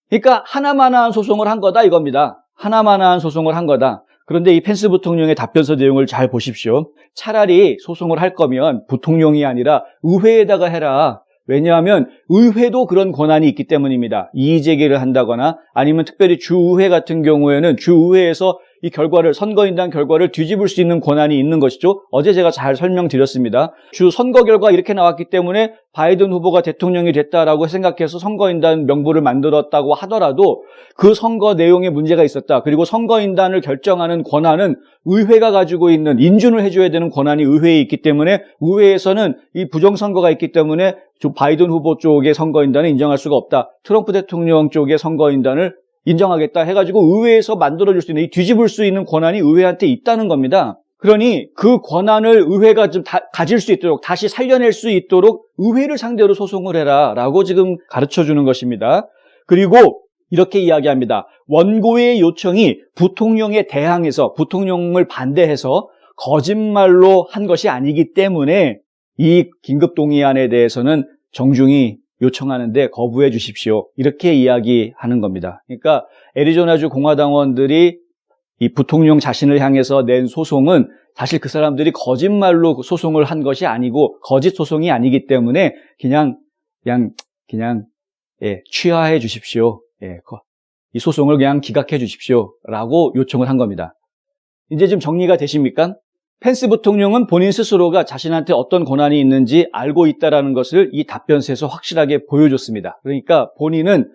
그러니까 하나만한 소송을 한 거다 이겁니다. 하나만한 소송을 한 거다. 그런데 이 펜스 부통령의 답변서 내용을 잘 보십시오. 차라리 소송을 할 거면 부통령이 아니라 의회에다가 해라. 왜냐하면 의회도 그런 권한이 있기 때문입니다. 이의제기를 한다거나 아니면 특별히 주의회 같은 경우에는 주의회에서 이 결과를, 선거인단 결과를 뒤집을 수 있는 권한이 있는 것이죠. 어제 제가 잘 설명드렸습니다. 주 선거 결과 이렇게 나왔기 때문에 바이든 후보가 대통령이 됐다라고 생각해서 선거인단 명부를 만들었다고 하더라도 그 선거 내용에 문제가 있었다. 그리고 선거인단을 결정하는 권한은 의회가 가지고 있는, 인준을 해줘야 되는 권한이 의회에 있기 때문에 의회에서는 이 부정선거가 있기 때문에 바이든 후보 쪽의 선거인단을 인정할 수가 없다. 트럼프 대통령 쪽의 선거인단을 인정하겠다 해가지고 의회에서 만들어줄 수 있는, 이 뒤집을 수 있는 권한이 의회한테 있다는 겁니다. 그러니 그 권한을 의회가 좀 가질 수 있도록, 다시 살려낼 수 있도록 의회를 상대로 소송을 해라 라고 지금 가르쳐주는 것입니다. 그리고 이렇게 이야기합니다. 원고의 요청이 부통령에 대항해서, 부통령을 반대해서 거짓말로 한 것이 아니기 때문에 이 긴급동의안에 대해서는 정중히 요청하는데 거부해 주십시오. 이렇게 이야기하는 겁니다. 그러니까 애리조나주 공화당원들이 이 부통령 자신을 향해서 낸 소송은 사실 그 사람들이 거짓말로 소송을 한 것이 아니고 거짓 소송이 아니기 때문에 그냥 취하해 주십시오. 이 소송을 그냥 기각해 주십시오라고 요청을 한 겁니다. 이제 좀 정리가 되십니까? 펜스 부통령은 본인 스스로가 자신한테 어떤 권한이 있는지 알고 있다는 것을 이 답변서에서 확실하게 보여줬습니다. 그러니까 본인은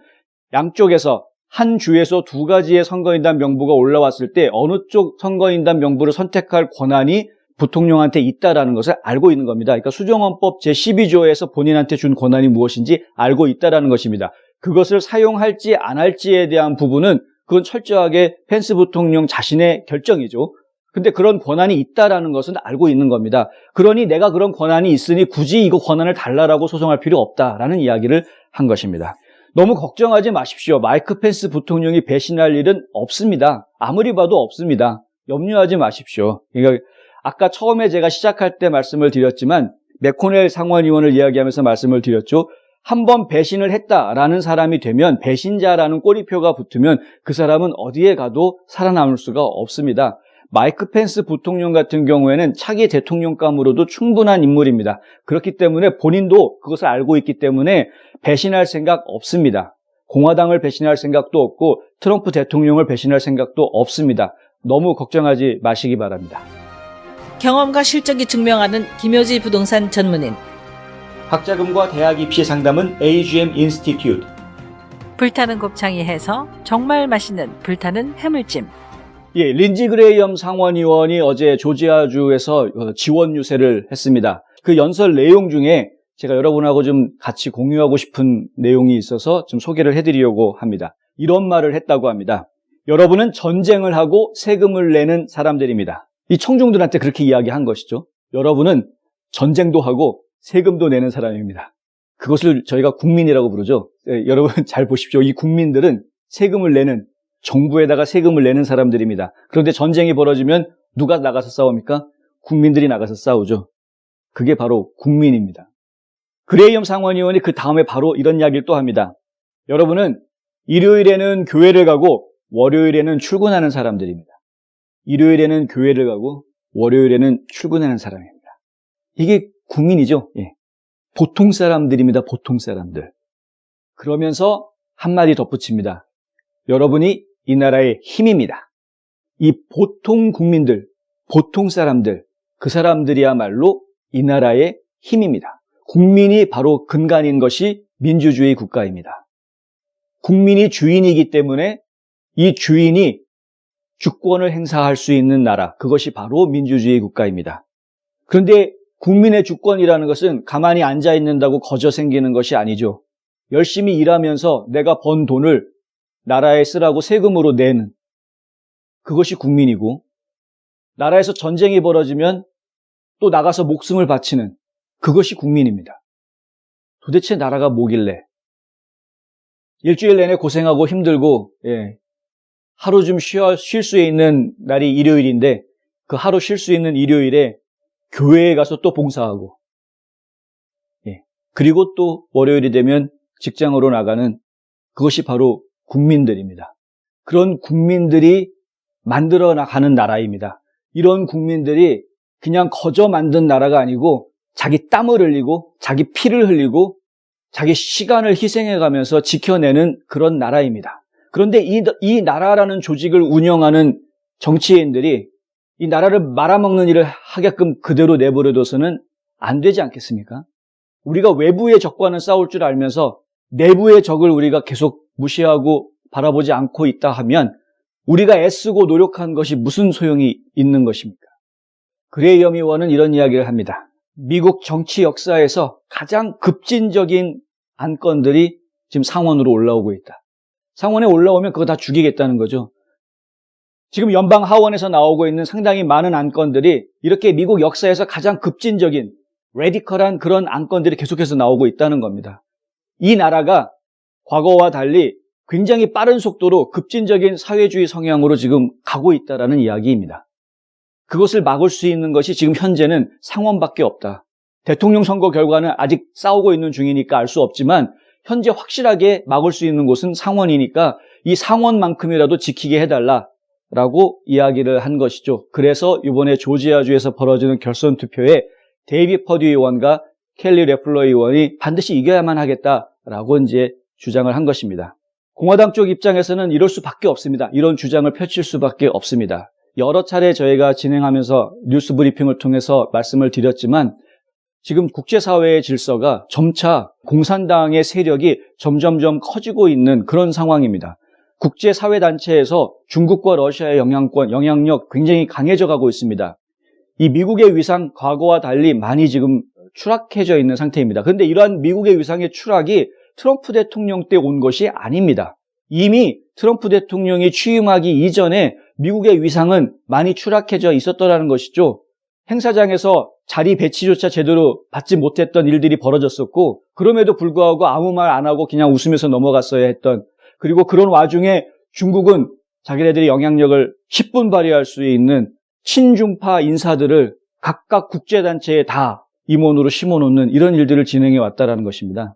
양쪽에서 한 주에서 두 가지의 선거인단 명부가 올라왔을 때 어느 쪽 선거인단 명부를 선택할 권한이 부통령한테 있다는 것을 알고 있는 겁니다. 그러니까 수정헌법 제12조에서 본인한테 준 권한이 무엇인지 알고 있다는 것입니다. 그것을 사용할지 안 할지에 대한 부분은 그건 철저하게 펜스 부통령 자신의 결정이죠. 근데 그런 권한이 있다는 것은 알고 있는 겁니다. 그러니 내가 그런 권한이 있으니 굳이 이거 권한을 달라라고 소송할 필요 없다라는 이야기를 한 것입니다. 너무 걱정하지 마십시오. 마이크 펜스 부통령이 배신할 일은 없습니다. 아무리 봐도 없습니다. 염려하지 마십시오. 그러니까 아까 처음에 제가 시작할 때 말씀을 드렸지만 맥코넬 상원의원을 이야기하면서 말씀을 드렸죠. 한번 배신을 했다라는 사람이 되면, 배신자라는 꼬리표가 붙으면 그 사람은 어디에 가도 살아남을 수가 없습니다. 마이크 펜스 부통령 같은 경우에는 차기 대통령감으로도 충분한 인물입니다. 그렇기 때문에 본인도 그것을 알고 있기 때문에 배신할 생각 없습니다. 공화당을 배신할 생각도 없고 트럼프 대통령을 배신할 생각도 없습니다. 너무 걱정하지 마시기 바랍니다. 경험과 실적이 증명하는 김효지 부동산 전문인, 학자금과 대학 입시 상담은 AGM 인스티튜트. 불타는 곱창이 해서 정말 맛있는 불타는 해물찜. 예, 린지 그레이엄 상원의원이 어제 조지아주에서 지원 유세를 했습니다. 그 연설 내용 중에 제가 여러분하고 좀 같이 공유하고 싶은 내용이 있어서 좀 소개를 해드리려고 합니다. 이런 말을 했다고 합니다. 여러분은 전쟁을 하고 세금을 내는 사람들입니다. 이 청중들한테 그렇게 이야기한 것이죠. 여러분은 전쟁도 하고 세금도 내는 사람입니다. 그것을 저희가 국민이라고 부르죠. 여러분 잘 보십시오. 이 국민들은 세금을 내는, 정부에다가 세금을 내는 사람들입니다. 그런데 전쟁이 벌어지면 누가 나가서 싸웁니까? 국민들이 나가서 싸우죠. 그게 바로 국민입니다. 그레이엄 상원의원이 그 다음에 바로 이런 이야기를 또 합니다. 여러분은 일요일에는 교회를 가고 월요일에는 출근하는 사람들입니다. 일요일에는 교회를 가고 월요일에는 출근하는 사람입니다. 이게 국민이죠. 예. 보통 사람들입니다. 보통 사람들. 그러면서 한마디 덧붙입니다. 여러분이 이 나라의 힘입니다. 이 보통 국민들, 보통 사람들, 그 사람들이야말로 이 나라의 힘입니다. 국민이 바로 근간인 것이 민주주의 국가입니다. 국민이 주인이기 때문에 이 주인이 주권을 행사할 수 있는 나라, 그것이 바로 민주주의 국가입니다. 그런데 국민의 주권이라는 것은 가만히 앉아 있는다고 거저 생기는 것이 아니죠. 열심히 일하면서 내가 번 돈을 나라에 쓰라고 세금으로 내는 그것이 국민이고, 나라에서 전쟁이 벌어지면 또 나가서 목숨을 바치는 그것이 국민입니다. 도대체 나라가 뭐길래 일주일 내내 고생하고 힘들고 하루 좀 쉴 수 있는 날이 일요일인데 그 하루 쉴 수 있는 일요일에 교회에 가서 또 봉사하고 그리고 또 월요일이 되면 직장으로 나가는 그것이 바로 국민들입니다. 그런 국민들이 만들어 나가는 나라입니다. 이런 국민들이 그냥 거저 만든 나라가 아니고 자기 땀을 흘리고 자기 피를 흘리고 자기 시간을 희생해가면서 지켜내는 그런 나라입니다. 그런데 이 나라라는 조직을 운영하는 정치인들이 이 나라를 말아먹는 일을 하게끔 그대로 내버려둬서는 안 되지 않겠습니까? 우리가 외부의 적과는 싸울 줄 알면서 내부의 적을 우리가 계속 무시하고 바라보지 않고 있다 하면 우리가 애쓰고 노력한 것이 무슨 소용이 있는 것입니까? 그레이엄 의원은 이런 이야기를 합니다. 미국 정치 역사에서 가장 급진적인 안건들이 지금 상원으로 올라오고 있다. 상원에 올라오면 그거 다 죽이겠다는 거죠. 지금 연방 하원에서 나오고 있는 상당히 많은 안건들이 이렇게 미국 역사에서 가장 급진적인 레디컬한 그런 안건들이 계속해서 나오고 있다는 겁니다. 이 나라가 과거와 달리 굉장히 빠른 속도로 급진적인 사회주의 성향으로 지금 가고 있다는 이야기입니다. 그것을 막을 수 있는 것이 지금 현재는 상원밖에 없다. 대통령 선거 결과는 아직 싸우고 있는 중이니까 알 수 없지만 현재 확실하게 막을 수 있는 곳은 상원이니까 이 상원만큼이라도 지키게 해달라라고 이야기를 한 것이죠. 그래서 이번에 조지아주에서 벌어지는 결선 투표에 데이비 퍼듀 의원과 켈리 레플러 의원이 반드시 이겨야만 하겠다라고 이제 주장을 한 것입니다. 공화당 쪽 입장에서는 이럴 수밖에 없습니다. 이런 주장을 펼칠 수밖에 없습니다. 여러 차례 저희가 진행하면서 뉴스 브리핑을 통해서 말씀을 드렸지만 지금 국제사회의 질서가 점차 공산당의 세력이 점점점 커지고 있는 그런 상황입니다. 국제사회단체에서 중국과 러시아의 영향력 굉장히 강해져 가고 있습니다. 이 미국의 위상 과거와 달리 많이 지금 추락해져 있는 상태입니다. 그런데 이러한 미국의 위상의 추락이 트럼프 대통령 때 온 것이 아닙니다. 이미 트럼프 대통령이 취임하기 이전에 미국의 위상은 많이 추락해져 있었더라는 것이죠. 행사장에서 자리 배치조차 제대로 받지 못했던 일들이 벌어졌었고 그럼에도 불구하고 아무 말 안 하고 그냥 웃으면서 넘어갔어야 했던, 그리고 그런 와중에 중국은 자기네들의 영향력을 10분 발휘할 수 있는 친중파 인사들을 각각 국제단체에 다 임원으로 심어놓는 이런 일들을 진행해 왔다는 것입니다.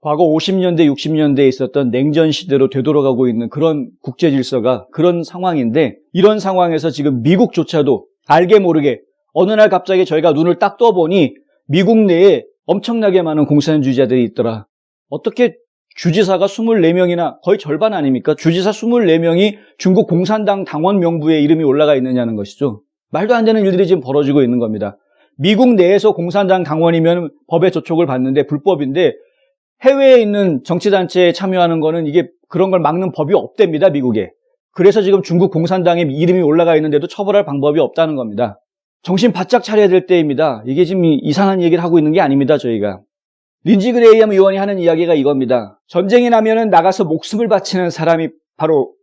과거 50년대, 60년대에 있었던 냉전 시대로 되돌아가고 있는 그런 국제 질서가 그런 상황인데, 이런 상황에서 지금 미국조차도 알게 모르게 어느 날 갑자기 저희가 눈을 딱 떠보니 미국 내에 엄청나게 많은 공산주의자들이 있더라. 어떻게 주지사가 24명이나 거의 절반 아닙니까? 주지사 24명이 중국 공산당 당원 명부에 이름이 올라가 있느냐는 것이죠. 말도 안 되는 일들이 지금 벌어지고 있는 겁니다. 미국 내에서 공산당 당원이면 법의 저촉을 받는데 불법인데 해외에 있는 정치단체에 참여하는 거는 이게 그런 걸 막는 법이 없답니다, 미국에. 그래서 지금 중국 공산당에 이름이 올라가 있는데도 처벌할 방법이 없다는 겁니다. 정신 바짝 차려야 될 때입니다. 이게 지금 이상한 얘기를 하고 있는 게 아닙니다, 저희가. 린지 그레이엄 의원이 하는 이야기가 이겁니다. 전쟁이 나면은 나가서 목숨을 바치는 사람이 바로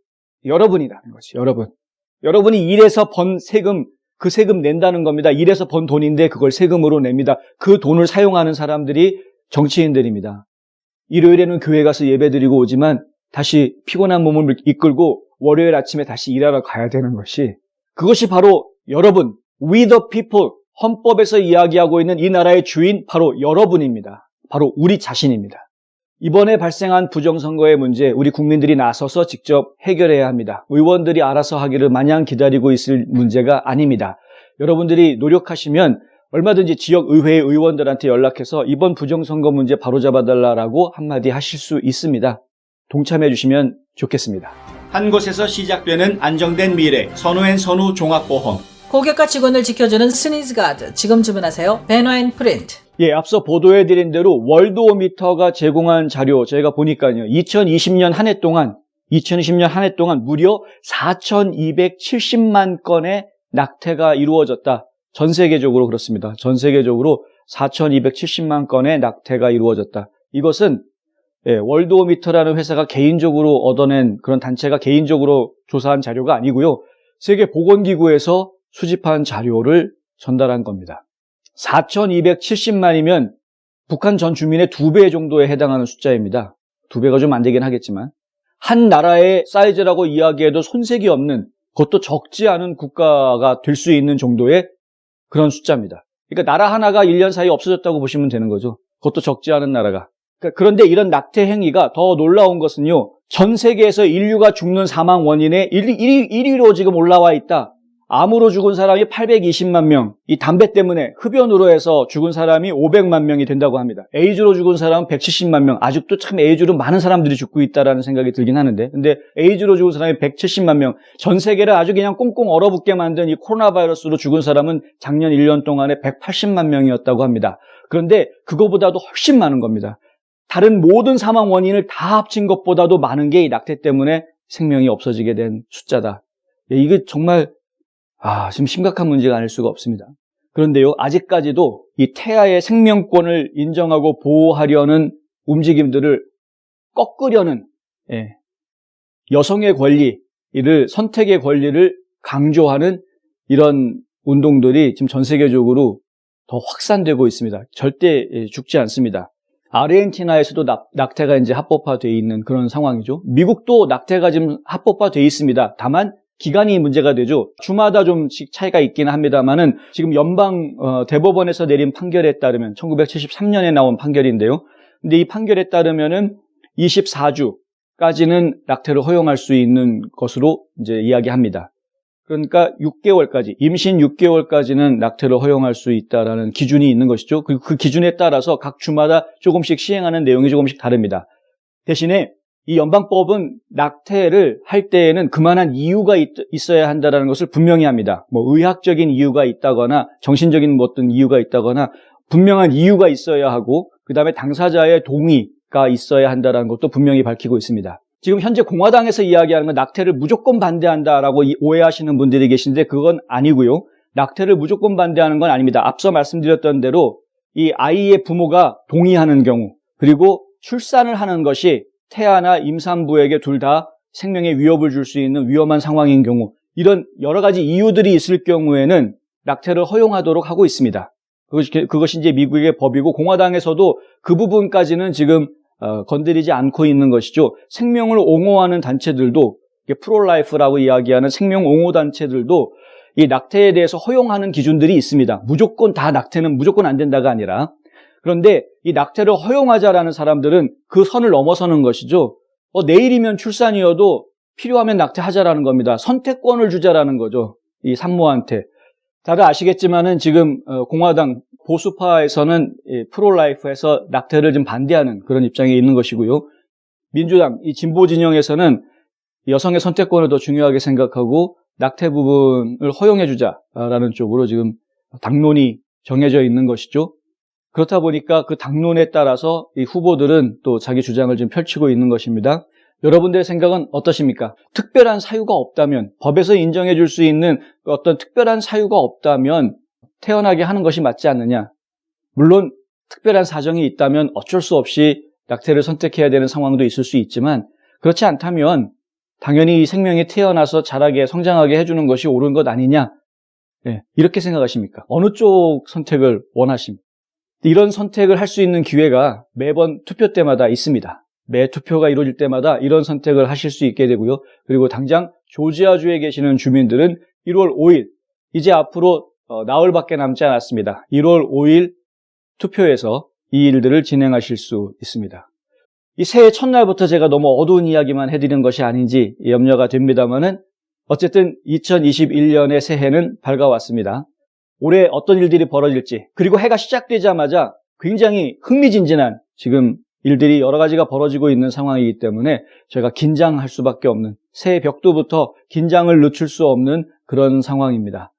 여러분이라는 거지, 여러분. 여러분이 일해서 번 세금, 그 세금 낸다는 겁니다. 일해서 번 돈인데 그걸 세금으로 냅니다. 그 돈을 사용하는 사람들이 정치인들입니다. 일요일에는 교회 가서 예배드리고 오지만 다시 피곤한 몸을 이끌고 월요일 아침에 다시 일하러 가야 되는 것이, 그것이 바로 여러분, we the people, 헌법에서 이야기하고 있는 이 나라의 주인 바로 여러분입니다. 바로 우리 자신입니다. 이번에 발생한 부정선거의 문제, 우리 국민들이 나서서 직접 해결해야 합니다. 의원들이 알아서 하기를 마냥 기다리고 있을 문제가 아닙니다. 여러분들이 노력하시면 얼마든지 지역의회 의원들한테 연락해서 이번 부정선거 문제 바로잡아달라고 한마디 하실 수 있습니다. 동참해 주시면 좋겠습니다. 한 곳에서 시작되는 안정된 미래, 선우앤선우 종합보험. 고객과 직원을 지켜주는 스니즈가드. 지금 주문하세요. 베너앤프린트. 예, 앞서 보도해드린 대로 월드오미터가 제공한 자료 저희가 보니까요. 2020년 한 해 동안 무려 4,270만 건의 낙태가 이루어졌다. 전 세계적으로 그렇습니다. 전 세계적으로 4,270만 건의 낙태가 이루어졌다. 이것은 월드오미터라는 회사가 개인적으로 얻어낸 그런 단체가 개인적으로 조사한 자료가 아니고요. 세계보건기구에서 수집한 자료를 전달한 겁니다. 4,270만이면 북한 전 주민의 2배 정도에 해당하는 숫자입니다. 2배가 좀 안 되긴 하겠지만 한 나라의 사이즈라고 이야기해도 손색이 없는, 그것도 적지 않은 국가가 될 수 있는 정도의 그런 숫자입니다. 그러니까 나라 하나가 1년 사이에 없어졌다고 보시면 되는 거죠. 그것도 적지 않은 나라가. 그런데 이런 낙태 행위가 더 놀라운 것은요, 전 세계에서 인류가 죽는 사망 원인의 1위로 지금 올라와 있다. 암으로 죽은 사람이 820만 명, 이 담배 때문에 흡연으로 해서 죽은 사람이 500만 명이 된다고 합니다. 에이즈로 죽은 사람은 170만 명. 아직도 참 에이즈로 많은 사람들이 죽고 있다라는 생각이 들긴 하는데, 근데 에이즈로 죽은 사람이 170만 명, 전 세계를 아주 그냥 꽁꽁 얼어붙게 만든 이 코로나 바이러스로 죽은 사람은 작년 1년 동안에 180만 명이었다고 합니다. 그런데 그거보다도 훨씬 많은 겁니다. 다른 모든 사망 원인을 다 합친 것보다도 많은 게 이 낙태 때문에 생명이 없어지게 된 숫자다. 이게 정말 지금 심각한 문제가 아닐 수가 없습니다. 그런데요, 아직까지도 이 태아의 생명권을 인정하고 보호하려는 움직임들을 꺾으려는 여성의 권리를, 선택의 권리를 강조하는 이런 운동들이 지금 전 세계적으로 더 확산되고 있습니다. 절대 죽지 않습니다. 아르헨티나에서도 낙태가 이제 합법화되어 있는 그런 상황이죠. 미국도 낙태가 지금 합법화되어 있습니다. 다만 기간이 문제가 되죠. 주마다 좀씩 차이가 있긴 합니다만은 지금 연방 대법원에서 내린 판결에 따르면 1973년에 나온 판결인데요. 근데 이 판결에 따르면은 24주까지는 낙태를 허용할 수 있는 것으로 이제 이야기합니다. 그러니까 6개월까지, 임신 6개월까지는 낙태를 허용할 수 있다라는 기준이 있는 것이죠. 그 기준에 따라서 각 주마다 조금씩 시행하는 내용이 조금씩 다릅니다. 대신에 이 연방법은 낙태를 할 때에는 그만한 이유가 있어야 한다는 것을 분명히 합니다. 뭐 의학적인 이유가 있다거나 정신적인 어떤 이유가 있다거나 분명한 이유가 있어야 하고, 그 다음에 당사자의 동의가 있어야 한다는 것도 분명히 밝히고 있습니다. 지금 현재 공화당에서 이야기하는 건 낙태를 무조건 반대한다라고 오해하시는 분들이 계신데 그건 아니고요. 낙태를 무조건 반대하는 건 아닙니다. 앞서 말씀드렸던 대로 이 아이의 부모가 동의하는 경우, 그리고 출산을 하는 것이 태아나 임산부에게 둘 다 생명에 위협을 줄 수 있는 위험한 상황인 경우, 이런 여러 가지 이유들이 있을 경우에는 낙태를 허용하도록 하고 있습니다. 그것이 이제 미국의 법이고, 공화당에서도 그 부분까지는 지금 건드리지 않고 있는 것이죠. 생명을 옹호하는 단체들도, 프로라이프라고 이야기하는 생명 옹호 단체들도 이 낙태에 대해서 허용하는 기준들이 있습니다. 무조건 다 낙태는 무조건 안 된다가 아니라. 그런데 이 낙태를 허용하자라는 사람들은 그 선을 넘어서는 것이죠. 내일이면 출산이어도 필요하면 낙태하자라는 겁니다. 선택권을 주자라는 거죠. 이 산모한테. 다들 아시겠지만은 지금 공화당 보수파에서는 프로라이프에서 낙태를 좀 반대하는 그런 입장에 있는 것이고요. 민주당, 이 진보 진영에서는 여성의 선택권을 더 중요하게 생각하고 낙태 부분을 허용해 주자라는 쪽으로 지금 당론이 정해져 있는 것이죠. 그렇다 보니까 그 당론에 따라서 이 후보들은 또 자기 주장을 좀 펼치고 있는 것입니다. 여러분들의 생각은 어떠십니까? 특별한 사유가 없다면, 법에서 인정해 줄 수 있는 어떤 특별한 사유가 없다면 태어나게 하는 것이 맞지 않느냐? 물론 특별한 사정이 있다면 어쩔 수 없이 낙태를 선택해야 되는 상황도 있을 수 있지만, 그렇지 않다면 당연히 이 생명이 태어나서 자라게 성장하게 해주는 것이 옳은 것 아니냐? 이렇게 생각하십니까? 어느 쪽 선택을 원하십니까? 이런 선택을 할 수 있는 기회가 매번 투표 때마다 있습니다. 매 투표가 이루어질 때마다 이런 선택을 하실 수 있게 되고요. 그리고 당장 조지아주에 계시는 주민들은 1월 5일, 이제 앞으로 나흘밖에 남지 않았습니다. 1월 5일 투표에서 이 일들을 진행하실 수 있습니다. 이 새해 첫날부터 제가 너무 어두운 이야기만 해드리는 것이 아닌지 염려가 됩니다만은, 어쨌든 2021년의 새해는 밝아왔습니다. 올해 어떤 일들이 벌어질지, 그리고 해가 시작되자마자 굉장히 흥미진진한 지금 일들이 여러 가지가 벌어지고 있는 상황이기 때문에 제가 긴장할 수밖에 없는, 새해 벽두부터 긴장을 늦출 수 없는 그런 상황입니다.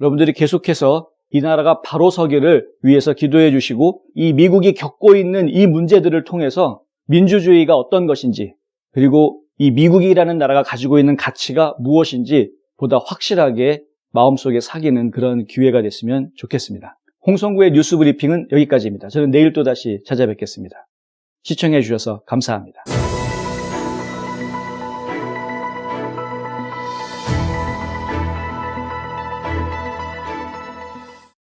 여러분들이 계속해서 이 나라가 바로 서기를 위해서 기도해 주시고, 이 미국이 겪고 있는 이 문제들을 통해서 민주주의가 어떤 것인지, 그리고 이 미국이라는 나라가 가지고 있는 가치가 무엇인지 보다 확실하게 마음속에 사귀는 그런 기회가 됐으면 좋겠습니다. 홍성구의 뉴스 브리핑은 여기까지입니다. 저는 내일 또 다시 찾아뵙겠습니다. 시청해 주셔서 감사합니다.